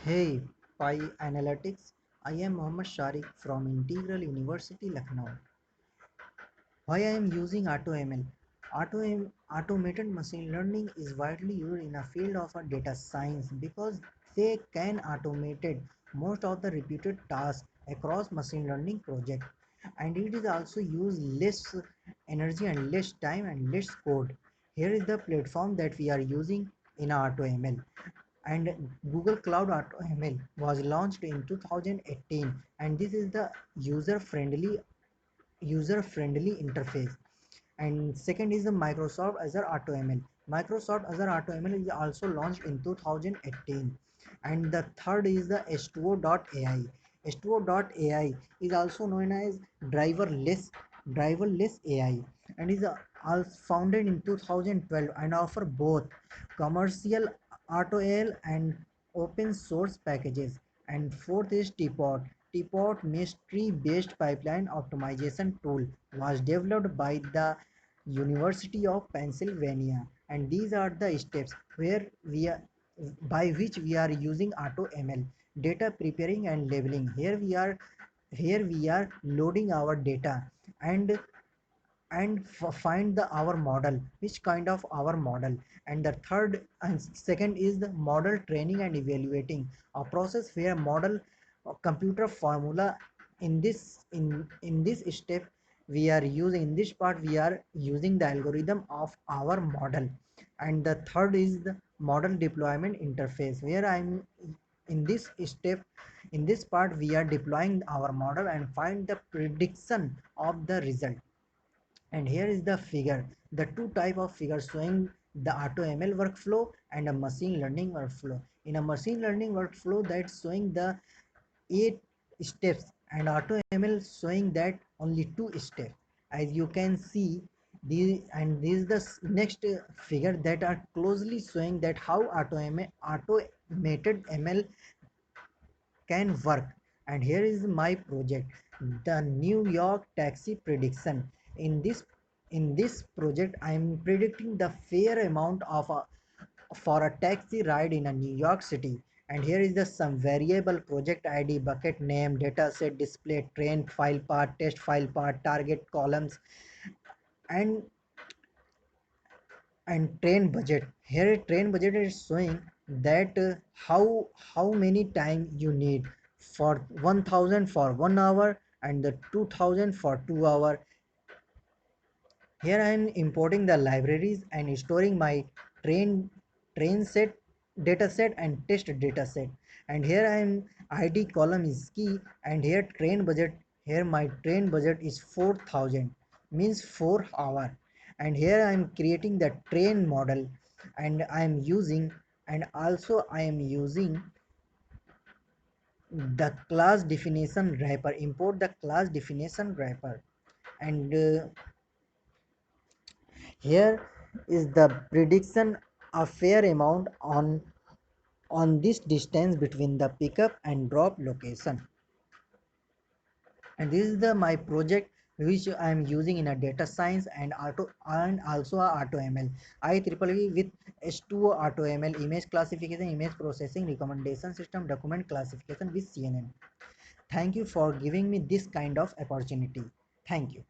Hey, Pi Analytics. I am Mohammad Sharik from Integral University, Lucknow. Why I am using AutoML? Automated machine learning is widely used in a field of data science because they can automate most of the repeated tasks across machine learning projects, and it is also use less energy and less time and less code. Here is the platform that we are using in AutoML. And Google Cloud AutoML was launched in 2018, and this is the user friendly interface. And second is the Microsoft Azure AutoML. Microsoft Azure AutoML is also launched in 2018. And the third is the H2O.ai. H2O.ai is also known as driverless AI, and is founded in 2012 and offer both commercial AutoML and open source packages. And fourth is Teapot. Teapot mystery-based pipeline optimization tool was developed by the University of Pennsylvania, and these are the steps where we are by which we are using AutoML: data preparing and labeling. Here we are loading our data and find the our model, which kind of our model. And the third and second is the model training and evaluating, a process where model computer formula. In this step we are using in this part we are using the algorithm of our model. And the third is the model deployment interface, where I'm in this step. In this part we are deploying our model and find the prediction of the result. And here is the figure, the two type of figures showing the AutoML workflow and a machine learning workflow. In a machine learning workflow that's showing the 8 steps, and AutoML showing that only 2 steps. As you can see, these and this is the next figure that are closely showing that how automated ML can work. And here is my project, the New York taxi prediction. In this project I am predicting the fare amount of for a taxi ride in a New York City. And here is the some variable: project ID, bucket name, dataset, display, train file path, test file path, target columns, and train budget. Here train budget is showing that how many time you need for 1000 for 1 hour and the 2000 for 2 hour. Here I am importing the libraries and storing my train train set data set and test data set. And here I am ID column is key, and here train budget. Here my train budget is 4000, means 4 hour. And here I am creating the train model, and I am using, and also I am using the class definition wrapper. Import the class definition wrapper. And here is the prediction a fair amount on this distance between the pickup and drop location. And this is the my project which I am using in a data science and auto and also a AutoML. IEEE with H2O AutoML, image classification, image processing, recommendation system, document classification with CNN. Thank you for giving me this kind of opportunity. Thank you.